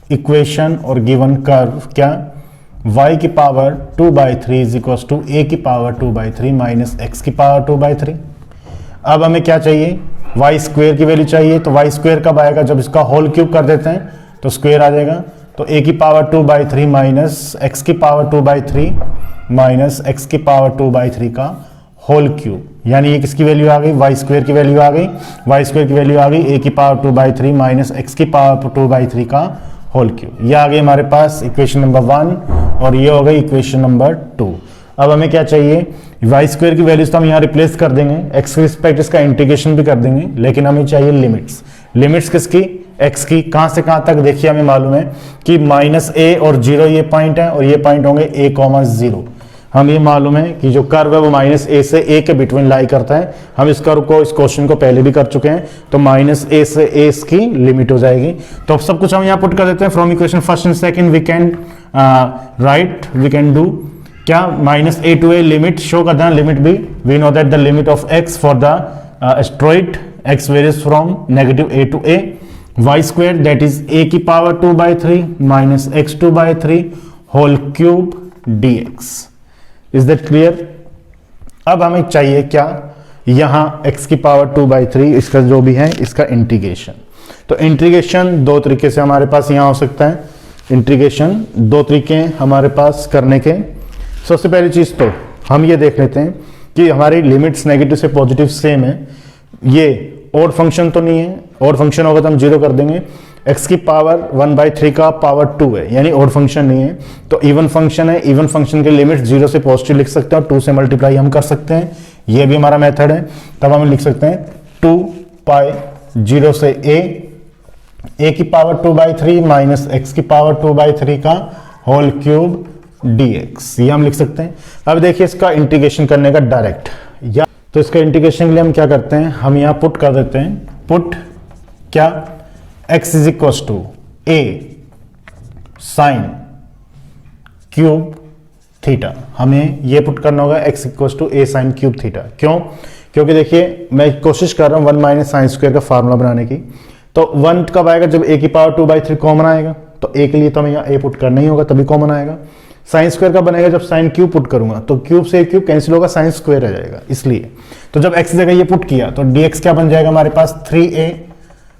[SPEAKER 1] equation और गिवन कर्व, क्या y की power 2/3 is equal to a की पावर 2/3 माइनस x की पावर 2/3। अब हमें क्या चाहिए, y स्क्वायर की वैल्यू चाहिए, तो y स्क्वायर कब आएगा, जब इसका होल क्यूब कर देते हैं तो स्क्वायर आ जाएगा, तो a की पावर 2/3 माइनस x की पावर 2/3 माइनस एक्स की पावर 2/3 का होल क्यूब, यानी ये किसकी वैल्यू आ गई, वाई स्क्वायर की वैल्यू आ गई, वाई स्क्वायर की वैल्यू आ गई ए की पावर 2/3 माइनस एक्स की पावर 2/3 का होल क्यूब। ये आ गई हमारे पास इक्वेशन नंबर 1 और ये हो गई इक्वेशन नंबर 2। अब हमें क्या चाहिए, वाई स्क्वायर की वैल्यूज तो हम यहाँ रिप्लेस कर देंगे, एक्स के रिस्पेक्ट इसका इंटीग्रेशन भी कर देंगे, लेकिन हमें चाहिए लिमिट्स। लिमिट्स किसकी, एक्स की, कहां से कहां तक, देखिए हमें मालूम है कि माइनस ए और 0 ये पॉइंट है और ये पॉइंट होंगे a, 0। हम ये मालूम है कि जो कर्व है वो माइनस ए से ए के बिटवीन लाई करता है। हम इस कर्व को, इस क्वेश्चन को पहले भी कर चुके हैं, तो माइनस ए से ए इसकी लिमिट हो जाएगी। तो अब सब कुछ हम यहाँ पुट कर देते हैं from equation first and second we can write, we can do क्या, minus a to a limit show कर देना, लिमिट भी we know that the limit of x for the astroid x varies from negative a to a, y square that is a की power 2/3 minus x 2/3 whole cube dx। Is that clear. अब हमें चाहिए क्या, यहां x की power 2/3 इसका जो भी है इसका इंटीग्रेशन। तो इंटीग्रेशन दो तरीके से हमारे पास यहां हो सकता है, इंटीग्रेशन दो तरीके हमारे पास करने के। सबसे पहली चीज तो हम ये देख लेते हैं कि हमारी लिमिट्स नेगेटिव से पॉजिटिव सेम है, ये ऑड फंक्शन तो नहीं है, ऑड फंक्शन होगा तो हम 0 कर देंगे, x की पावर 1/3 का पावर 2 है, यानी ऑड फंक्शन नहीं है। तो इवन फंक्शन है, इवन फंक्शन के लिमिट 0 से पॉजिटिव लिख सकते हैं और 2 से मल्टीप्लाई हम कर सकते हैं, ये भी हमारा मेथड है। तब हम लिख सकते हैं 2 पाई 0 से a की पावर 2/3 माइनस एक्स की पावर 2/3 का होल क्यूब dx, ये हम लिख सकते हैं। अब देखिए इसका इंटीग्रेशन करने का डायरेक्ट, या तो इसका इंटीग्रेशन के लिए हम क्या करते हैं, हम यहाँ पुट कर देते हैं, पुट क्या, x is equal to a sine cube theta, हमें ये पुट करना होगा x equal to a sine cube theta. क्यों, क्योंकि देखिए मैं कोशिश कर रहा हूं 1 माइनस साइन स्क्वायर का फार्मूला बनाने की, तो 1 कब आएगा, जब a की पावर 2/3 कॉमन आएगा, तो a के लिए तो हमें यहाँ a पुट करना ही होगा तभी कॉमन आएगा। साइन स्क्वायर का बनेगा जब साइन क्यूब पुट करूंगा, तो क्यूब से क्यूब कैंसिल होगा, साइन स्क्वायर आ जाएगा, इसलिए तो जब x जगह ये पुट किया तो dx क्या बन जाएगा हमारे पास, 3a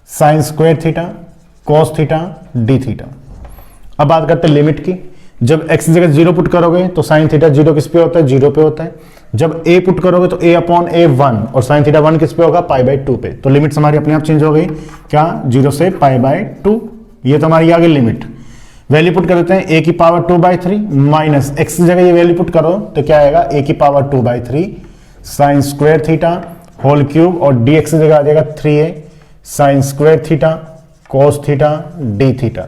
[SPEAKER 1] sine square theta cos theta d theta. अब बात करते हैं लिमिट की, जब x जगह 0 पुट करोगे तो साइन थीटा 0 किस पे होता है, 0 पे होता है। जब a पुट करोगे तो a अपॉन a 1 और साइन थीटा 1 किस पे होगा, π/2 पे। तो लिमिट्स हमारी अपने आप चेंज हो गई, क्या, 0 से π/2, ये तो हमारी आ गई लिमिट। वैल्यू पुट कर देते हैं a की पावर 2/3 माइनस x की जगह ये वैल्यू पुट करो तो क्या आएगा, a की power 2/3 sine square theta whole cube और dx की जगह आ जाएगा 3a sine square theta cos theta d theta.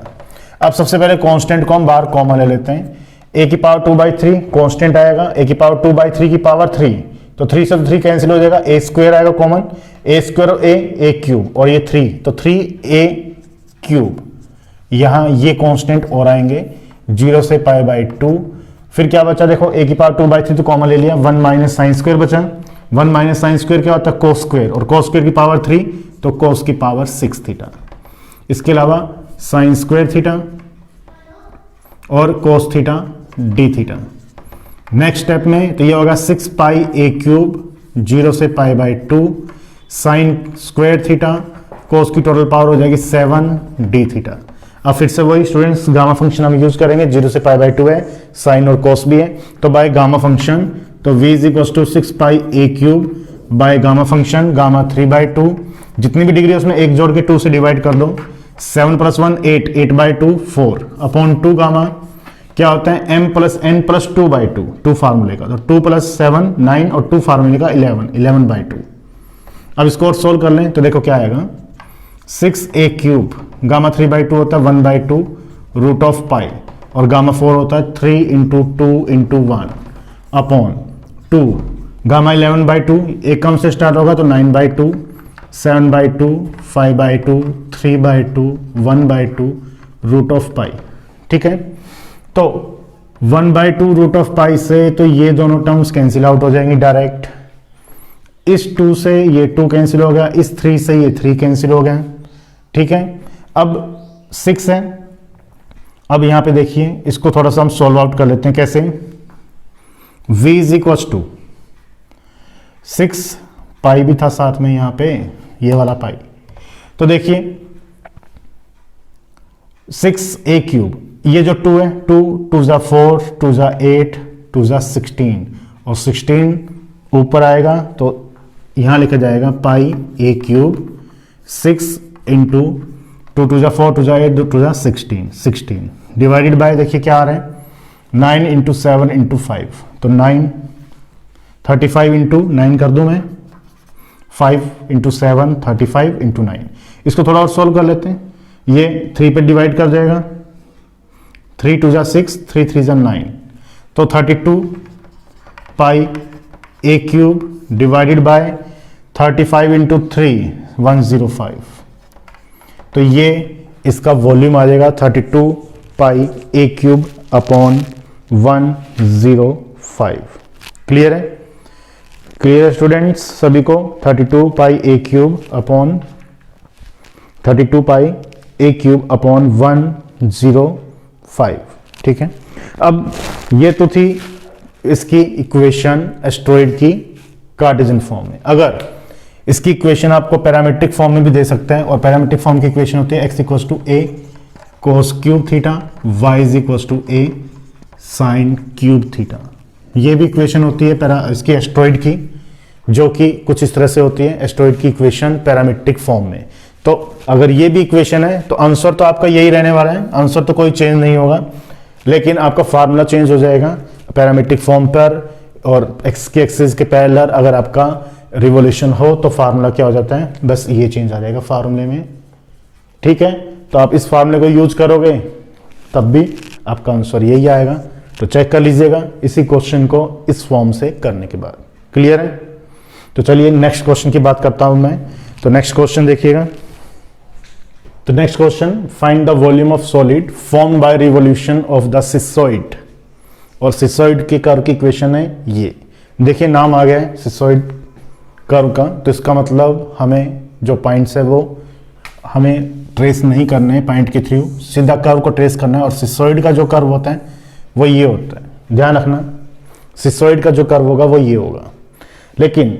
[SPEAKER 1] अब सबसे पहले कांस्टेंट को हम बाहर कॉमन ले लेते हैं, a की पावर 2/3 कांस्टेंट आएगा, a की पावर 2/3 की पावर 3, तो 3 से 3 कैंसिल हो जाएगा, a स्क्वायर आएगा कॉमन, a स्क्वायर और a क्यूब और ये 3, तो 3a क्यूब, यहां ये कांस्टेंट और आएंगे 0 से π/2। फिर क्या बचा, देखो a की पावर 2/3 तो कॉमन ले लिया, 1 माइनस साइन स्क्वायर बचा, 1 माइनस साइन स्क्वायर क्या होता है, कोस स्क्वायर, और कोस स्क्वायर की पावर 3 तो कोस की पावर 6 थीटा। इसके अलावा साइन स्क्वायर थीटा और कोस theta d theta. Next step में तो ये होगा 6 पाई a क्यूब 0 से π/2 साइन स्क्वायर थीटा, कोस की टोटल पावर हो जाएगी 7 डी थीटा। अब फिर से वही स्टूडेंट्स गामा फंक्शन हम यूज करेंगे, 0 से π/2 है, साइन और कोस भी है, तो बाय गामा फंक्शन तो v is equal to 6 pi a cube by gamma function gamma 3/2, जितनी भी डिग्री है उसमें एक जोड़ के 2 से डिवाइड कर दो, 7 + 1 8, 8/2 4 अपॉन 2 गामा क्या होता है, m + n + 2/2, 2 फार्मूले का, तो 2 + 7 9 और 2 फार्मूले का 11, 11/2। अब इसको और सोल्व कर लें तो देखो क्या आएगा, 6a क्यूब गामा 3/2 होता है 1/2 रूट ऑफ पाई और गामा 4 होता है 3 × 2 × 1 अपॉन 2 गामा 11/2, एक कम से स्टार्ट होगा तो 9/2 7/2 5/2 3/2 1/2 रूट ऑफ पाई। ठीक है, तो 1/2 रूट ऑफ पाई से तो ये दोनों टर्म्स कैंसिल आउट हो जाएंगी डायरेक्ट, इस 2 से ये 2 कैंसिल हो गया, इस 3 से ये 3 कैंसिल हो गया। ठीक है, अब 6 है, अब यहां पे देखिए इसको थोड़ा सा हम सॉल्व आउट कर लेते हैं, कैसे, v इज इक्वल टू 6 पाई भी था साथ में यहां पे, ये वाला पाई, तो देखिए 6a क्यूब, ये जो 2 है 2 2 ज़ा 4 2 ज़ा 8 2 जा 16 और 16 ऊपर आएगा तो यहाँ लिखा जाएगा पाई ए क्यूब 6 इंटू 2 2 जा 4 2 जा 8 2 जा 16 डिवाइडेड बाय देखिए क्या आ रहा है 9 इंटू 7 इंटू 5 तो 9 35 इंटू 9 कर दूं मैं 5 इंटू 7 35 इंटू 9 इसको थोड़ा और सॉल्व कर लेते हैं ये 3 पे डिवाइड कर जाएगा 3 2 जा 6 3 3 जा 9 तो 32 पाई a cube divided by 35 into 3 105 तो ये इसका वॉल्यूम आ जाएगा 32 पाई ए क्यूब अपॉन 105। क्लियर है? क्लियर है स्टूडेंट्स सभी को? 32 पाई a cube upon 32 pi a cube upon 105। ठीक है, अब ये तो थी इसकी इक्वेशन एस्ट्रॉइड की कार्टेशियन फॉर्म में। अगर इसकी इक्वेशन आपको पैरामीट्रिक फॉर्म में भी दे सकते हैं और पैरामीट्रिक फॉर्म की इक्वेशन होती है x equal to a cos cube theta y is equal to a sine cube theta. ये भी इक्वेशन होती है इसकी एस्ट्रॉइड की, जो कि कुछ इस तरह से होती है एस्ट्रॉइड की इक्वेशन पैरामीट्रिक फॉर्म में। तो अगर ये भी इक्वेशन है तो आंसर तो आपका यही रहने वाला है, आंसर तो कोई चेंज नहीं होगा, लेकिन आपका फार्मूला चेंज हो जाएगा पैरामीट्रिक फॉर्म पर और एक्स के एक्सिस के पैरेलल अगर आपका रिवोल्यूशन हो तो फार्मूला क्या हो जाता है, बस ये चेंज आ जाएगा फार्मूले में। ठीक है, तो आप इस फार्मूले को यूज करोगे तब भी आपका आंसर यही आएगा। तो चेक कर लीजिएगा इसी क्वेश्चन को इस फॉर्म से करने के बाद। क्लियर है? तो चलिए नेक्स्ट क्वेश्चन की बात करता हूं मैं। तो नेक्स्ट क्वेश्चन देखिएगा। तो next question, find the volume of solid form by revolution of the cisoid. और सिसॉइड के कर्व की इक्वेशन है ये। देखिए नाम आ गया है सिसॉइड कर्व का, तो इसका मतलब हमें जो पॉइंट्स है वो हमें ट्रेस नहीं करने हैं पॉइंट के थ्रू, सीधा कर्व को ट्रेस करना है। और सिसॉइड का जो कर्व होता है वो ये होता है, ध्यान रखना सिसॉइड का जो कर्व होगा वो ये होगा। लेकिन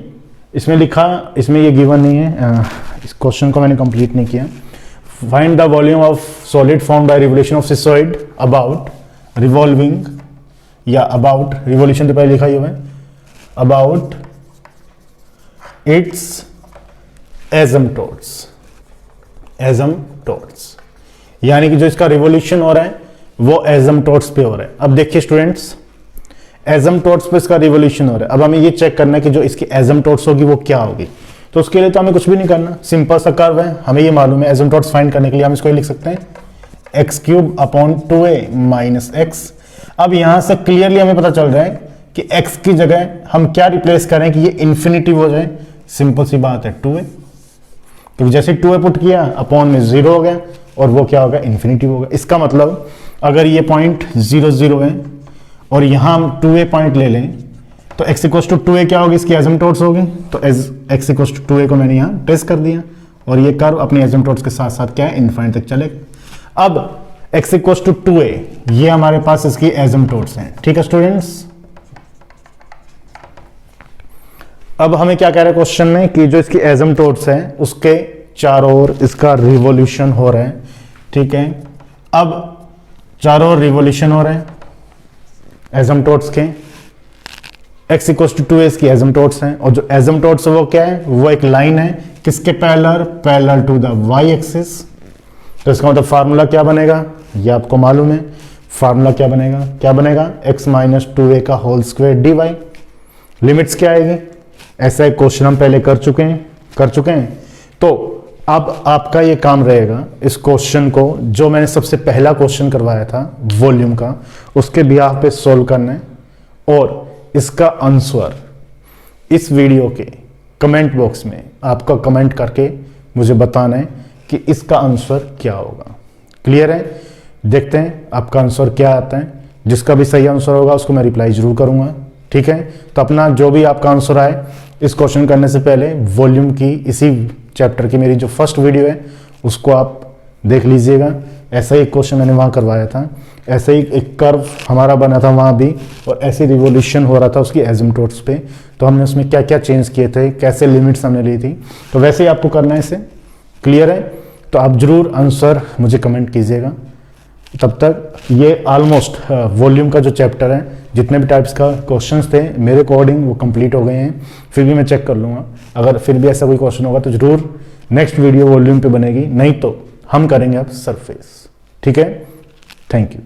[SPEAKER 1] इसमें लिखा, इसमें ये गिवन नहीं है, इस क्वेश्चन को मैंने कंप्लीट नहीं किया। Find the volume of solid form by revolution of cisoid about revolving, या अबाउट रिवोल्यूशन तो पहले लिखा ही हुआ है, अबाउट इट्स एसिम्पटोट्स। एसिम्पटोट्स यानी कि जो इसका रिवोल्यूशन हो रहा है वो एसिम्पटोट्स पे हो रहा है। अब देखिए स्टूडेंट्स, एसिम्पटोट्स पे इसका रिवोल्यूशन हो रहा है। अब हमें ये चेक करना है कि जो इसकी एसिम्पटोट्स होगी वो क्या होगी। तो उसके लिए तो हमें कुछ भी नहीं करना, सिंपल सा कर्व है, हमें ये मालूम है। एसिम्पटोट्स फाइंड करने के लिए हम इसको लिख सकते हैं x cube upon 2a minus x. अब यहां से क्लियरली हमें पता चल रहा है कि x की जगह हम क्या रिप्लेस करें कि ये इन्फिनिटी हो जाए। सिंपल सी बात है 2a, तो जैसे 2a पुट किया अपॉन में 0 हो गया और वो क्या होगा, इन्फिनिटी होगा। इसका मतलब अगर ये पॉइंट 0 0 है और यहां हम 2a पॉइंट ले लें तो x इक्वल टू 2a क्या होगी, इसकी एसिम्पटोट्स होगी। तो x इक्वल टू 2a को मैंने यहाँ ट्रेस कर दिया और ये कर्व अपनी एसिम्पटोट्स के साथ साथ क्या है, इनफाइनाइट तक चलेगा। अब x इक्वल टू 2a ये हमारे पास इसकी एसिम्पटोट्स हैं। ठीक है स्टूडेंट्स, अब हमें क्या कह रहा है क्वेश्चन में कि जो इसकी एसिम्पटोट्स हैं उसके चारों ओर इसका रिवोल्यूशन हो रहा है। ठीक है, अब चारों ओर रिवोल्यूशन हो रहा है एसिम्पटोट्स के, x इक्वल टू 2a इसकी एसिम्पटोट्स हैं और जो एसिम्पटोट्स है वो क्या है, वो एक लाइन है किसके parallel, parallel to the y axis. तो इसका मतलब फार्मूला क्या बनेगा, ये आपको मालूम है। फार्मूला क्या बनेगा x माइनस 2a का होल स्क्वायर dy। लिमिट्स क्या आएगी, ऐसा एक क्वेश्चन हम पहले कर चुके हैं। तो अब आपका ये काम रहेगा इस क्वेश्चन को, जो मैंने सबसे पहला क्वेश्चन करवाया था वॉल्यूम का, उसके बिहाफ पे सोल्व करना है और इसका आंसर इस वीडियो के कमेंट बॉक्स में आपका कमेंट करके मुझे बताना है कि इसका आंसर क्या होगा। क्लियर है? देखते हैं आपका आंसर क्या आता है। जिसका भी सही आंसर होगा उसको मैं रिप्लाई जरूर करूंगा। ठीक है, तो अपना जो भी आपका आंसर आए इस क्वेश्चन करने से पहले वॉल्यूम की इसी चैप्टर की मेरी जो फर्स्ट वीडियो है उसको आप देख लीजिएगा। ऐसा ही एक क्वेश्चन मैंने वहाँ करवाया था, ऐसे ही एक कर्व हमारा बना था वहाँ भी, और ऐसे रिवोल्यूशन हो रहा था उसकी एसिम्पटोट्स पे। तो हमने उसमें क्या क्या चेंज किए थे, कैसे लिमिट्स हमने ली थी, तो वैसे ही आपको करना है इसे। क्लियर है? तो आप जरूर आंसर मुझे कमेंट कीजिएगा। तब तक ये ऑलमोस्ट वॉल्यूम का जो चैप्टर है जितने भी टाइप्स का क्वेश्चंस थे मेरे अकॉर्डिंग वो कंप्लीट हो गए हैं, फिर भी मैं चेक कर लूँगा। अगर फिर भी ऐसा कोई क्वेश्चन होगा तो जरूर नेक्स्ट वीडियो वॉल्यूम पे बनेगी, नहीं तो हम करेंगे अब सरफेस। ठीक है, थैंक यू।